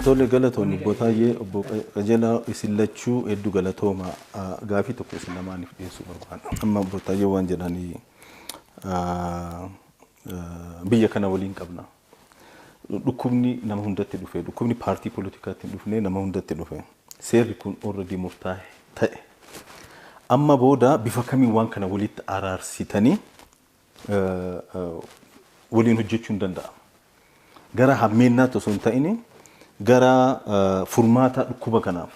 Tole galatoonni bootaayyee obbo Qajeelaa isin lachuu hedduu galatooma gaafii tokko isin lamaaniif dhiyeessuu barbaada. Amma bootaayyee waan jedhanii biyya kana waliin qabna. Dhukkubni nama hundatti dhufe, dhukkubni paartii poolitikaatti dhufne nama hundatti dhufe. Seerri kun already murtaa'e ta'e. Amma booda bifa kamiin waan kana walitti araarsitanii waliin hojjechuun danda'a. Gara hammeennaatti osoo hin ta'in gara furmaata dhukkuba kanaaf.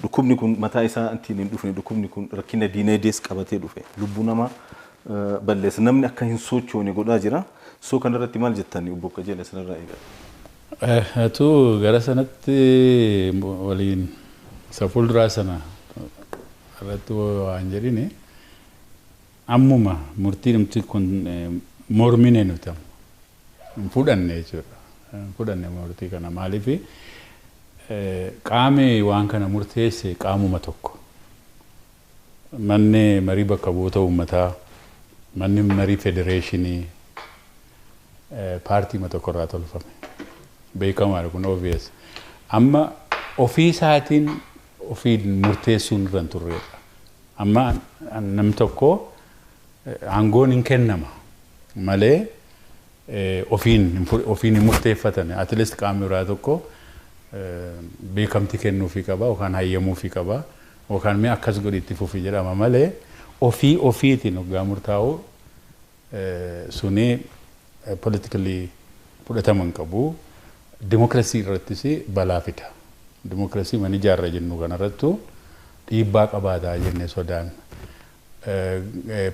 Dhukkubni kun mataa isaa ittiin hin dhufne, dhukkubni kun rakkina diinagdees qabatee dhufe. Lubbuu namaa balleessa. Namni akka hin sochoone godhaa jira. Soo kanarratti maal jettanii obbo Qajeelaa sanarraa eegala? Tu gara sanatti waliin isa fuulduraa sana irratti waan jedhini ammuma murtii namti kun mormine nuti fudhanne jechuudha. Fudhanne murtii kana maaliif qaamni waan kana murteesse qaamuma tokko. Manni marii bakka bu'oota uummataa, manni marii federeeshinii paartii tokko irraa tolfame. Beekamaadha kun obvious. Amma ofii isaatiin ofii murteessuun irra hin turredha. Amma namni tokko aangoon hin kennama malee ofiin hin murteeffatan. At least qaamni biraa tokko beekamtii kennuufii qaba yookaan hayyamuufii qaba yookaan mee akkas godhi itti fufii jedhama malee ofiitiin hoggaa murtaa'u sunii politically fudhatama hin qabu. Demokrasii irrattis balaa fida. Demokrasii mani ijaarra jennu kanarrattu dhiibbaa qabaataa jennee sodaan.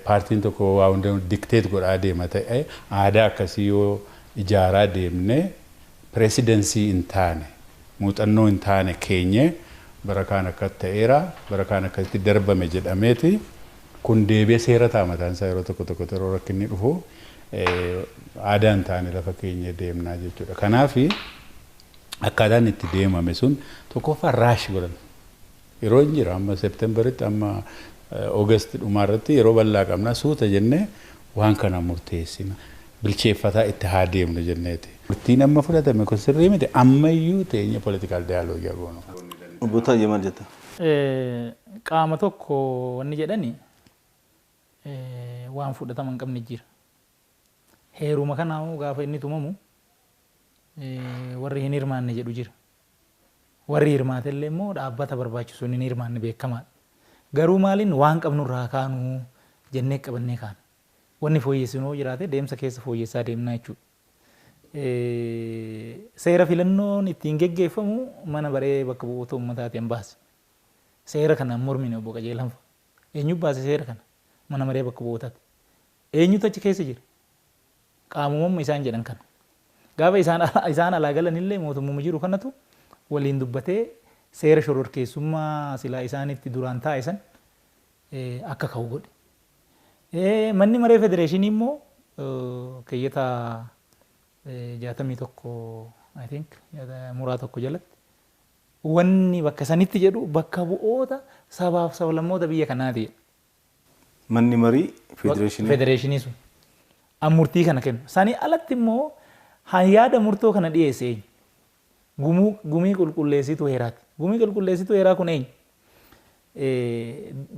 Paartiin tokko waa hunda dikteet godhaa deema ta'e aadaa akkasii yoo ijaaraa deemne pireesidansii hin taane muuxannoo hin taane keenye bara kaan akka ta'eera bara kaan akkasitti darbame jedhameeti kun deebi'ee seera ta'a mataan isaa yeroo tokko yeroo rakkinni dhufu aadaa hin taane lafa keenya deemnaa jechuudha. Kanaaf akkaataan itti deemame sun tokkoffaa raash godhan yeroo hin jira amma seepteembaritti amma August dhumaarratti yeroo bal'aa qabna suuta jennee waan kana murteessina bilcheeffataa itti haa deemnu jenneeti. Murtiin amma fudhatame kun sirrii miti ammayyuu teenya political dialogue goonu. Obbo Taayee maal jetta? Qaama tokko wanni jedhani waan fudhatama hin qabne jira. Heeruma kanaa gaafa inni tumamu warri hin hirmaanne jedhu jira. Warri hirmaate illee immoo dhaabbata barbaachisu hin hirmaanne beekamaadha. Garuu maaliin waan qabnu irraa kaanu jennee qabannee kaanu. Wanni fooyyessinoo jiraate deemsa keessa fooyyessaa deemnaa jechuudha. Seera filannoon ittiin geggeeffamu mana baree bakka bu'oota uummataatiin baase. Seera kanaan mormine obbo Qajeelaan. Eenyu baase seera kana mana maree bakka bu'ootaati. Eenyutu achi keessa jira? Qaamummaa isaan jedhan kana. Gaafa isaan alaa galan illee mootummaa jiru kanatu waliin dubbatee seera shororkeessummaa silaa isaanitti duraan taasisan akka ka'u godhe. Manni maree federeeshinii immoo keeyyata 61 I think muraa tokko jalatti wanni bakka sanitti jedhu bakka bu'oota sabaaf sablammoota biyya kanaati. Manni marii federeeshinii sun murtii kana kennu. Sanii alatti immoo yaada murtoo kana dhiyeesse gumii qulqulleessituu heeraati. Gumii qulqulleessituu heeraa kun eenyu?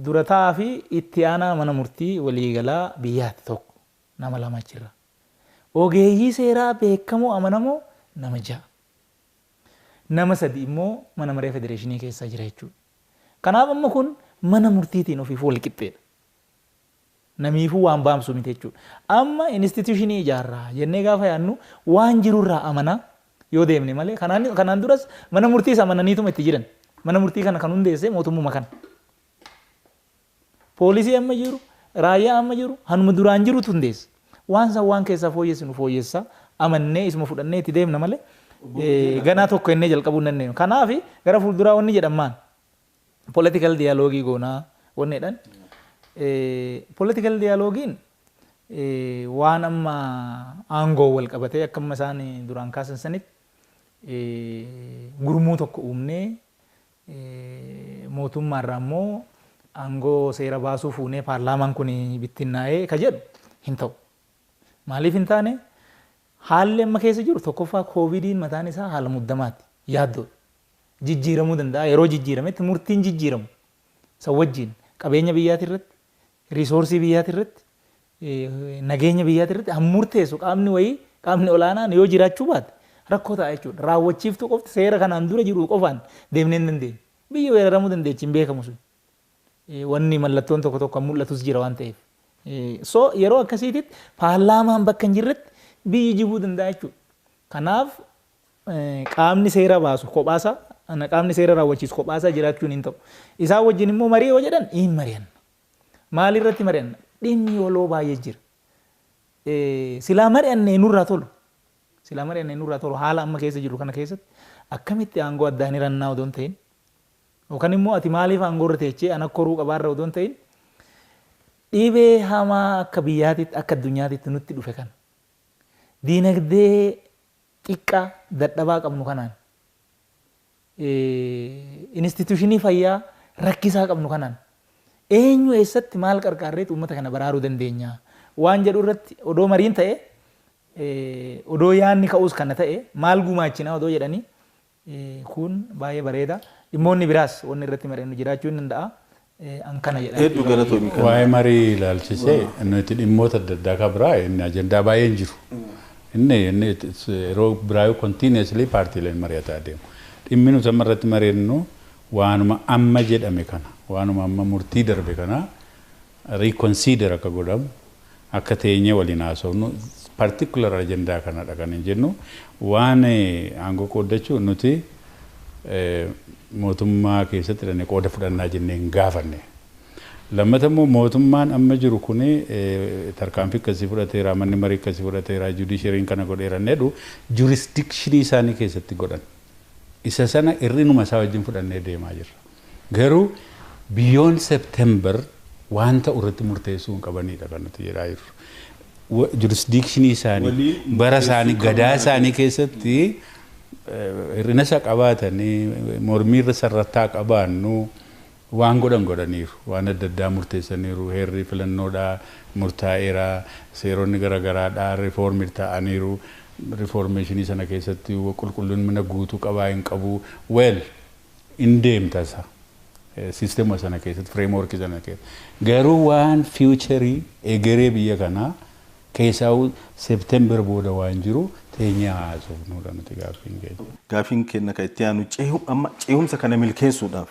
Durataa fi itti aanaa mana murtii waliigalaa biyyaatti tokko nama lama jira. Ogeeyyii seeraa beekamoo amanamoo nama 6. Nama 3 immoo mana maree federeeshinii keessa jira jechuudha. Kanaaf amma kun mana murtiitiin ofiif wal qixxeedha. Namiifuu waan baamsu miti jechuudha. Amma instituushinii ijaarraa jennee gaafa yaannu waan jirurraa amanaa yoo deemne malee kanaan duras mana murtii isa amananiituma itti jiran. Mana murtii kana kan hundeesse mootummaa kana. Poolisii amma jiru, raayyaa amma jiru, hanuma duraan jirutu hundeesse. Waan keessaa fooyyessinu fooyyessaa amannee isuma fudhannee itti deemna malee ganaa tokko innee jalqabuu hin dandeenyu. Kanaaf gara fuulduraa wanni jedhamaan political dialogue goonaa wanni jedhan. Political dialogiin waan amma aangoo wal qabatee akka amma isaan duraan kaasan sanitti gurmuu tokko uumnee mootummaarraa immoo aangoo seera baasuu fuunee paarlaamaan kun bittinnaa'ee ka jedhu hin ta'u. Maaliif hin taane haalli amma keessa jiru tokkoffaa koovidiin mataan isaa haala muddamaati. yaaddoo jijjiiramuu danda'a yeroo jijjiirametti murtiin jijjiiramu isa wajjin qabeenya biyyaati irratti riisoorsii biyyaati irratti nageenya biyyaati irratti han murteessu qaamni olaanaan yoo jiraachuu baate rakkoo ta'a jechuudha. Raawwachiiftuu qofti seera kanaan dura jiru qofaan deemnee hin dandeenye. Biyya weeraramuu dandeechi hin beekamu sun. Wanni mallattoon tokko tokko mul'atus jira waan ta'eef. So yeroo akkasiititti paarlaamaan bakka hin jirretti biyyi jibuu danda'a jechuudha. Kanaaf qaamni seera baasu kophaasaa qaamni seera raawwachiisu kophaasaa jiraachuun hin ta'u. Isaan wajjin immoo marii yoo jedhan hin mari'anna. Maal irratti mari'anna? Dhimmi waloo baay'ee jira. Silaa mari'annee nurraa tolu. Silaa mari'annee nurraa tolu haala amma keessa jiru kana keessatti akkamitti aangoo addaan hirannaa odoo hin ta'in yookaan immoo ati maaliif aangoo irra teechee ana koruu qabaarra odoo hin ta'in dhibee hamaa akka biyyaatitti akka addunyaatitti nutti dhufe kan diinagdee xiqqaa dadhabaa qabnu kanaan instituushinii fayyaa rakkisaa qabnu kanaan eenyu eessatti maal qarqaarreetu uummata kana baraaruu dandeenya waan jedhu irratti odoo mariin ta'e odoo yaanni ka'uus kana ta'e maal gumaachinaa odoo jedhanii kun baay'ee bareeda. Dhimmoonni biraas wanni irratti mari'annu jiraachuu hin danda'a. An kana jedha. Hedduu galatoomi. Waa'ee marii ilaalchisee nuti dhimmoota adda addaa kan biraa inni ajandaa baay'een jiru. Inni yeroo biraa continuously paartiileen mari'ataa deemu. Dhimmi nuti amma irratti mari'annu waanuma amma jedhame kana waanuma amma murtii darbe kana reconsider akka godhamu akka teenyee waliin haasofnu particular ajandaa kanadha kan hin jennu waan aangoo qooddachuu nuti mootummaa keessatti dhannee qooda fudhannaa jennee hin gaafanne. Lammata immoo mootummaan amma jiru kuni tarkaanfii akkasii fudhateera manni marii akkasii fudhateera judishariin kana godheera jedhu jurisdikshinii isaanii keessatti godhan. Isa sana irrinuma isaa wajjin fudhannee deemaa jirra. Garuu biyyoon September waan ta'u irratti murteessuu hin qabanidha kan nuti jedhaa jirru. Jurisdikshinii isaanii bara isaanii gadaa isaanii keessatti hir'ina isa qabaatanii mormii irra sarrattaa qabaannu waan godhaniiru waan adda addaa murteessaniiru heerri filannoodhaa murtaa'eera seeronni garaagaraadhaa riifoormii ta'aniiru riifoormeeshinii sana keessatti qulqullina guutuu qabaa hin qabu in deemtasa siistema sana keessatti fireemworkii sana keessatti garuu waan fiicharii egeree biyya kanaa keessaa September booda waan jiru teenyaa haasofnuudha nuti gaaffiin keenya. Gaaffiin keenya kan itti aanu ceehumsa kana milkeessuudhaaf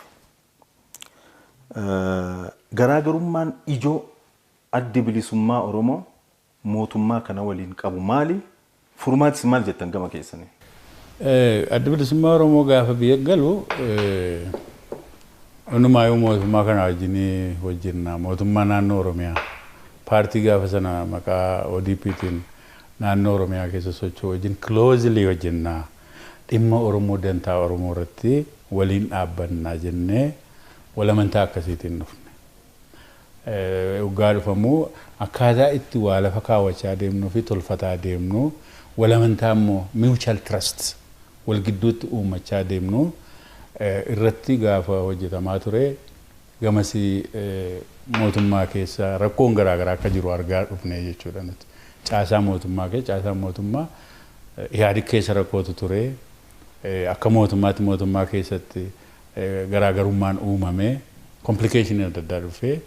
garaagarummaan ijoo addi bilisummaa Oromoo mootummaa kana waliin qabu maali? Furmaatis maal jettan gama keessanii? Addi bilisummaa Oromoo gaafa biyya galu hundumaayuu mootummaa kana wajjin hojjenna mootummaa naannoo Oromiyaa. Paartii gaafa sana maqaa ODPtiin naannoo Oromiyaa keessa socho'u wajjin closely hojjenna. Dhimma Oromoo dantaa Oromoo irratti waliin dhaabbannaa jennee walamantaa akkasiitiin dhufne. Waggaa dhufamu akkaataa itti waa lafa kaawwachaa deemnuu fi tolfataa deemnu walamantaa immoo mutual trust wal gidduutti uumachaa deemnu irratti gaafa hojjetamaa ture gamasii mootummaa keessa rakkoon garaagaraa akka jiru argaa dhufne jechuudha nuti. Caasaa mootummaa yaadi keessa rakkootu ture akka mootummaa keessatti garaagarummaan uumame complication adda addaa dhufee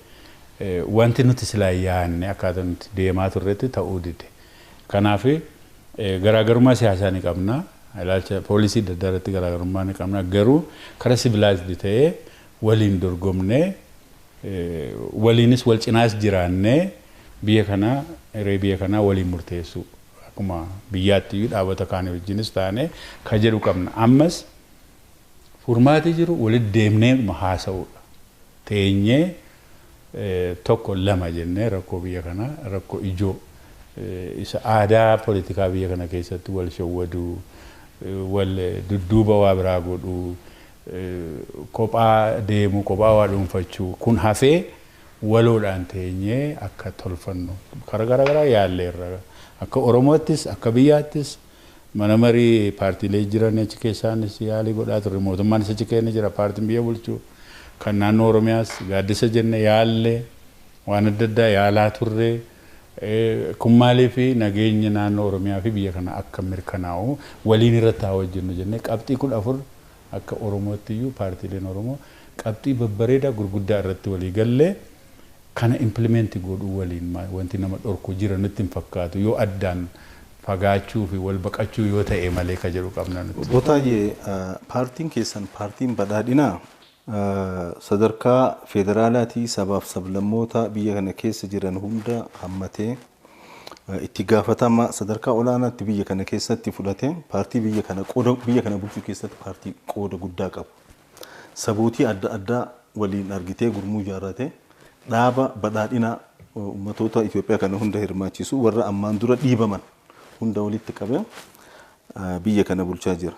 wanti nuti silaa yaanne akkaataa nuti deemaa turretti ta'uu dide. Kanaaf garaagarummaa siyaasaa ni qabna. Ilaalcha poolisii adda addaa irratti garaagarummaa ni qabna. Garuu karaa civilized ta'ee waliin dorgomnee waliinis wal cinaas jiraannee biyya kanaa waliin murteessu akkuma biyyaatti dhaabbata kaanii wajjinis taane ka jedhu qabna. Ammas furmaati jiru walitti deemnee haasa'uudha. Teenyee tokko lama jennee rakkoo biyya kanaa rakkoo ijoo isa aadaa poolitikaa biyya kana keessatti wal shawwaduu wal dudduuba waa biraa godhuu kophaa deemuu kophaa waa dhuunfachuu kun hafee waloodhaan teenyee akka tolfannu karaa garaagaraa yaalleerra akka Oromoottis akka biyyaattis mana marii paartiilee jiran achi keessaanis yaalii godhaa turre mootummaanis achi keessa jira paartiin biyya bulchuu kan naannoo Oromiyaas gaaddisa jenne yaallee waan adda addaa yaalaa turre kun maaliif nageenya naannoo Oromiyaa fi biyya kana akka mirkanaa'u waliin irratti haa hojjennu jennee qabxii 14 akka Oromootti iyyuu paartiileen Oromoo qabxii babbareedaa gurguddaa irratti walii gallee kana implementi godhuu waliin wanti nama dhorku jira nutti hin fakkaatu yoo addaan fagaachuu fi wal baqachuu yoo ta'e malee ka jedhu qabna nuti. Botaayee paartiin keessan paartiin badhaadhinaa sadarkaa federaalaatii sabaaf sablammoota biyya kana keessa jiran hunda hammatee itti gaafatama sadarkaa olaanaatti biyya kana keessatti fudhatee paartii biyya kana bulchuu keessatti paartii qooda guddaa qabu. Sabootii adda addaa waliin argitee gurmuu ijaarratee dhaaba badhaadhinaa ummatoota Itoophiyaa kana hunda hirmaachisu warra ammaan dura dhiibaman hunda walitti qabee biyya kana bulchaa jira.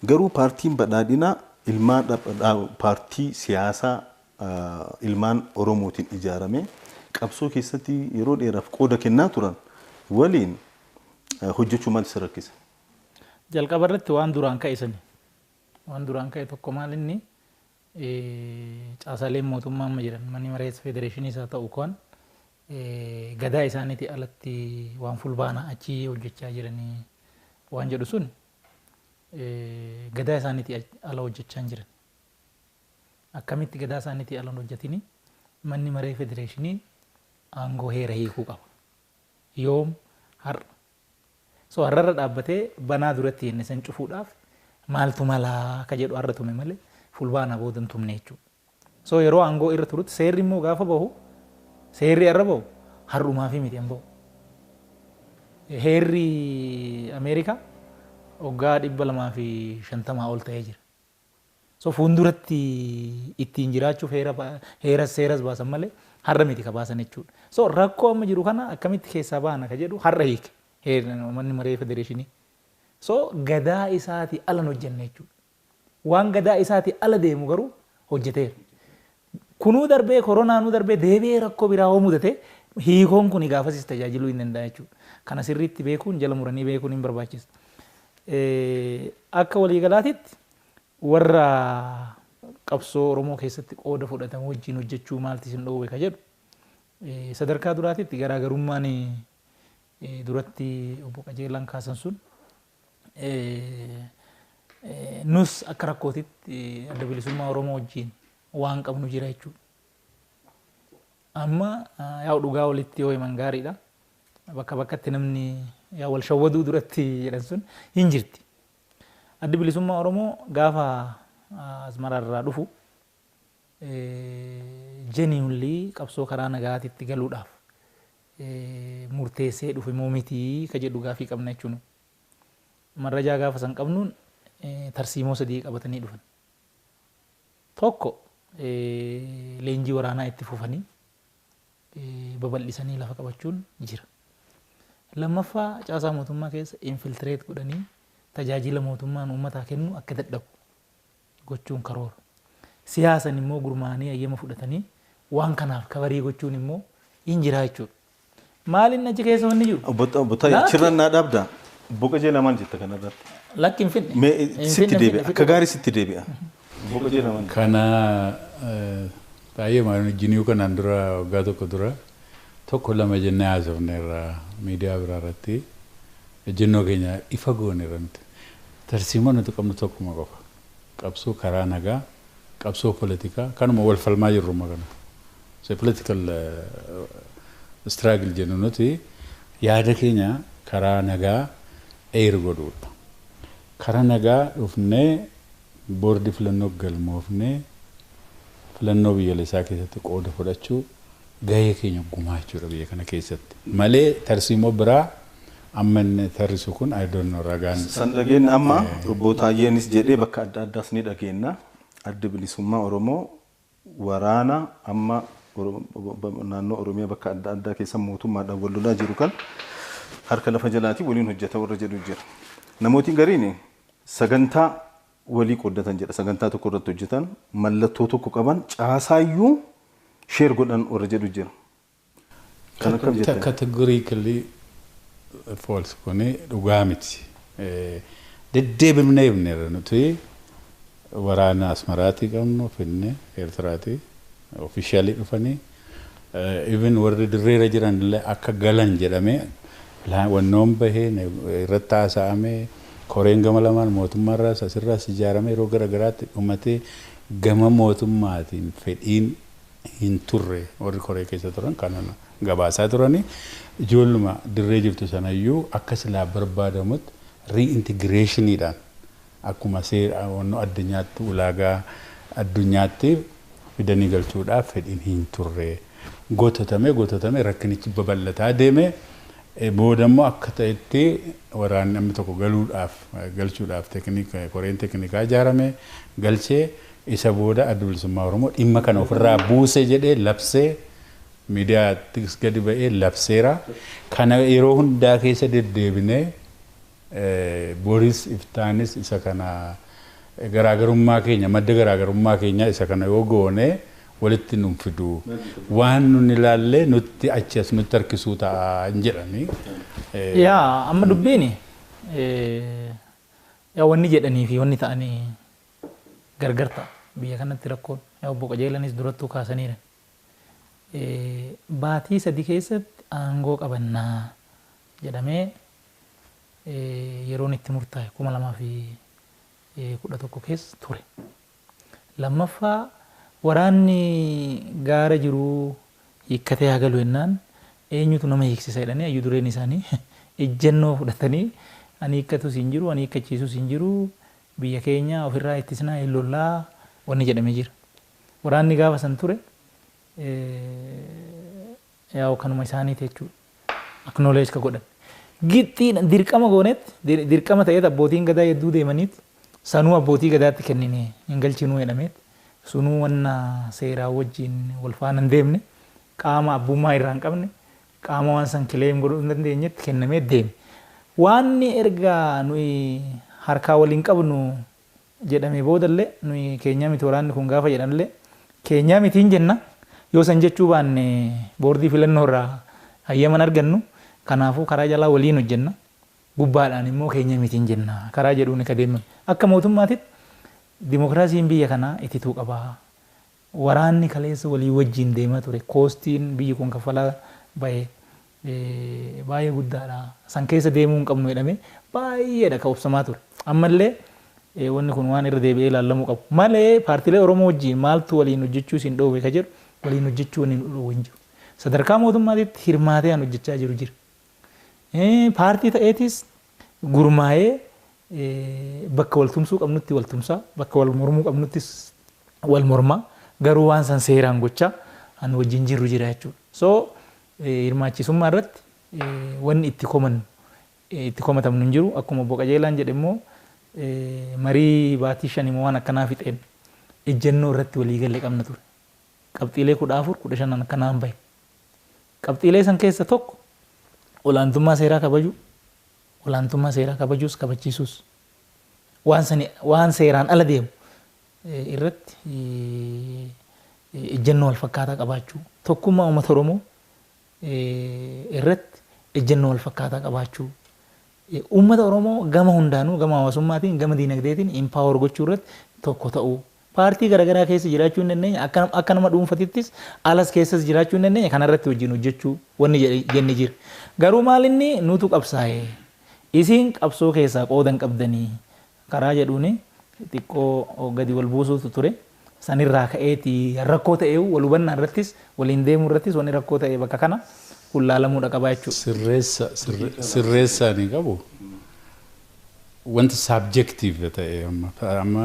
Garuu paartiin badhaadhinaa ilmaan paartii siyaasaa ilmaan Oromootiin ijaarame qabsoo keessatti yeroo dheeraaf qooda kennaa turan waliin hojjechuu maal isa rakkisa? Jalqaba irratti waan duraan ka'e sani. Waan duraan ka'e tokko maal inni caasaaleen mootummaa amma jiran manni maree federeeshinii isaa ta'u kan gadaa isaaniiti alatti waan fulbaana achi hojjechaa jiranii waan jedhu sun gadaa isaaniiti ala hojjechaa jiran. Akkamitti gadaa isaaniiti ala hojjetini manni maree federeeshinii aangoo heera hiikuu qaba. Yoom har'a. So har'arra dhaabbatee banaa duratti hin san cufuudhaaf maaltu malaa ka jedhu har'a tume malee fulbaana booda hin tumne jechuudha. So yeroo aangoo irra turutti seerri immoo gaafa bahu seerri irra bahu har'umaa fi miti hin bahu. Heerri Ameerikaa waggaa 250 ol ta'ee jira. So fuulduratti ittiin jiraachuuf heeras seeras baasan malee har'a miti ka baasan jechuudha. So rakkoo amma jiru kana akkamitti keessaa baana ka jedhu har'a hiike manni maree federeeshinii. So gadaa isaati ala hojjenne jechuudha. Waan gadaa isaati ala deemu garuu hojjeteera. Kunuu darbee koronaanuu darbee deebi'ee rakkoo biraa hoo mudate hiikoon kun gaafasiis tajaajiluu hin danda'a jechuudha. Kana sirriitti beekuun jala muranii beekuun hin barbaachisa. Akka waliigalaatitti warra qabsoo Oromoo keessatti qooda fudhatamu wajjin hojjechuu maalti isin dhoowwe ka jedhu sadarkaa duraatitti garaagarummaan duratti obbo Qajeelaan kaasan sun nus akka rakkootitti adda bilisummaa Oromoo wajjin waan qabnu jira jechuudha. Amma yaa dhugaa walitti yoo himan gaariidha. Bakka bakkatti namni yaa wal shawwaduu duratti jedhan sun hin jirti. Addi bilisummaa Oromoo gaafa asmararraa dhufu genuinely qabsoo karaa nagaatitti galuudhaaf murteessee dhufe moo mitii ka jedhu gaafii qabna jechuun. Marrajaa gaafa san qabnuun tarsiimoo sadii qabatanii dhufan. Tokko leenjii waraanaa itti fufanii babal'isanii lafa qabachuun jira. Lammaffaa caasaa mootummaa keessa infiltreet godhanii tajaajila mootummaan uummataa kennu akka dadhabu gochuun karoora. Siyaasan immoo gurmaanii ayyama fudhatanii waan kanaaf kabarii gochuun immoo hin jira jechuudha. Maaliin achi keessa wanni jiru? Botaa chirran naa dhaabda. Boqa jee lamaan jetta kanarratti. Lakki hin finne. Mee sitti deebi'a. Akka gaarii sitti deebi'a. Boqa jee lamaan. Kana baay'ee maalin jiniyuu kanaan dura waggaa tokko lama jennee haasofne irraa miidiyaa biraa irratti ejjennoo keenya ifa goone irra nuti. Tarsiimoo nuti qabnu tokkuma qofa. Qabsoo karaa nagaa, qabsoo poolitikaa kanuma wal falmaa jirru magana. So political struggle jennu nuti yaada keenya karaa nagaa godhuudha. Karaa nagaa dhufnee boordii filannoo galmoofnee filannoo biyyaalessaa keessatti qooda fudhachuu gahee keenya gumaachuudha biyya kana keessatti. Malee tarsiimoo biraa amma inni tarrisu kun I don't know ragaan. San dhageenya amma bootaayyeenis jedhee bakka adda addaas ni dhageenya. Adda bilisummaa Oromoo waraana amma naannoo Oromiyaa bakka adda addaa keessa mootummaadhaan wal lolaa jiru kan harka lafa jalaati waliin hojjeta warra jedhu jira. Namooti gariin sagantaa walii qoddatan jedha. Sagantaa tokko irratti hojjetan mallattoo tokko qaban caasaayyuu sheer godhan warra jedhu jira. Kan akkam jettan? Categorically false kuni dhugaa miti. Deddeebifnee ibneerra nuti waraana asmaraati qabnu finne Eertiraati officially dhufanii even warri dirreera jiran illee akka galan jedhamee wannoon bahee irratti haasa'amee koreen gama lamaan mootummaarraas asirraas ijaaramee yeroo garagaraatti dhumatee gama mootummaatiin fedhiin hin turre warri koree keessa turan kanan gabaasaa turanii ijoolluma dirree jirtu sanayyuu akka silaa barbaadamutti reintegrationiidhaan akkuma seera wannoo addunyaatti ulaagaa addunyaatti fidanii galchuudhaaf fedhiin hin turre gootatame rakkinichi babal'ataa deeme boodammoo akka ta'etti waraanni namni tokko galchuudhaaf koreen teknikaa ijaarame galchee isa booda adda bilisummaa Oromoo dhimma kana ofirraa buuse jedhee labsee miidiyaattis gadi ba'ee labseera. Kana yeroo hundaa keessa deddeebinee Boris Iftaanis isa kana garaagarummaa keenya madda garaagarummaa keenya isa kana yoo goone walitti nun fidu waan nun ilaallee nutti achi as nutti harkisuu ta'a hin jedhanii. Yaa amma dubbiini yaa wanni jedhanii fi wanni ta'anii gargar ta'a biyya kanatti rakkoon yaa obbo Qajeelanis durattuu kaasaniira. Baatii sadii keessatti aangoo qabannaa jedhamee yeroon itti murtaa'e 2011 keessa ture. Lammaffaa waraanni gaara jiruu hiikkatee haa galu jennaan eenyutu nama hiiksisa jedhanii ayyuu dureen isaanii ejjennoo fudhatanii ani hiikkatus hin jiru ani hiikkachiisus hin jiru biyya keenya ofirraa ittisnaa hin lollaa wanni jedhamee jira. Waraanni gaafa san ture yaa kanuma isaaniiti jechuudha. Acknowledge ka godhan. Gixxiin dirqama goonetti dirqama ta'eet abbootiin gadaa hedduu deemaniit sanuu abbootii gadaatti kennine hin galchinuu jedhameet sunuu wanna seeraa wajjin wal faana hin deemne qaama abbummaa irraa hin qabne qaama waan san kileem godhuu hin dandeenyetti kennamee deeme. Waanni erga nuyi harkaa waliin qabnu jedhamee boodallee nuyi keenyaa miti waraanni kun gaafa jedhanillee keenyaa mitiin jenna yoo san jechuu baanne boordii filannoo irraa hayyaman argannu kanaafuu karaa jalaa waliin hojjenna gubbaadhaan immoo keenyaa mitiin jenna karaa jedhuun ka deeman akka mootummaatitti dimokiraasiin biyya kanaa ittituu qabaa. Waraanni kaleessa walii wajjin deemaa ture koostiin biyyi kun kaffalaa baay'ee guddaadha. San keessa deemuu hin qabnu jedhamee baay'eedha ka obsamaa ture. Ammallee wanni kun waan irra deebi'ee ilaalamuu qabu. Malee paartiilee Oromoo wajjin maaltu waliin hojjechuu siin dhoowwe ka jedhu waliin hojjechuu waliin dhoowwe hin jiru. Sadarkaa mootummaatitti hirmaatee aan hojjechaa jiru jira. Paartii ta'eetis gurmaa'ee bakka wal tumsuu qabnutti wal tumsaa bakka wal mormuu qabnuttis wal mormaa garuu waan san seeraan gochaa aan wajjin jirru jira jechuudha. So hirmaachisummaa irratti wanni itti komatamnu hin jiru. Akkuma obbo Qajeelaan jedhe immoo marii baatii 5 waan akkanaa fixeen ejjennoo irratti walii galee qabna ture. Qabxiilee 14 15 akkanaan bahe. Qabxiilee san keessa tokko olaantummaa seeraa kabajuu olaantummaa seeraa kabajuus kabachiisuus waan seeraan ala deemu irratti ejjennoo wal fakkaataa qabaachuu tokkummaa uummata Oromoo irratti ejjennoo wal fakkaataa qabaachuu uummata Oromoo gama hundaanuu gama hawaasummaatiin gama diinagdeetiin impaawer gochuu irratti tokko ta'uu paartii garaagaraa keessa jiraachuu hin dandeenye akka nama dhuunfatittis alas keessas jiraachuu hin dandeenye kanarratti wajjin hojjechuu wanni jenne jira. Garuu maalinni nutu qabsaa'e isiin qabsoo keessaa qoodan qabdanii karaa jedhuuni xiqqoo gadi wal buusuutu ture. Sanirraa ka'eeti rakkoo ta'ee wal hubannaa irrattis waliin deemuu irrattis wanni rakkoo ta'ee bakka kana kullaalamuudha qabaa jechuudha. Sirreessaanii qabu. Wanti subjective ta'e amma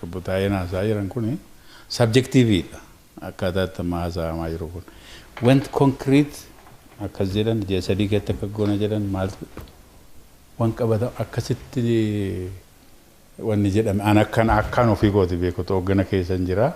kabutaa'ee naasaa jiran kuni subjectiveidha akkaataa itti haasa'amaa jiru kun. Wanti concrete akkas jedhan ji'a sadii keessatti akka goona jedhan maaltu waan qabata akkasitti wanni jedhame an akkaan ofii kooti beekutu hoggana keessa jira.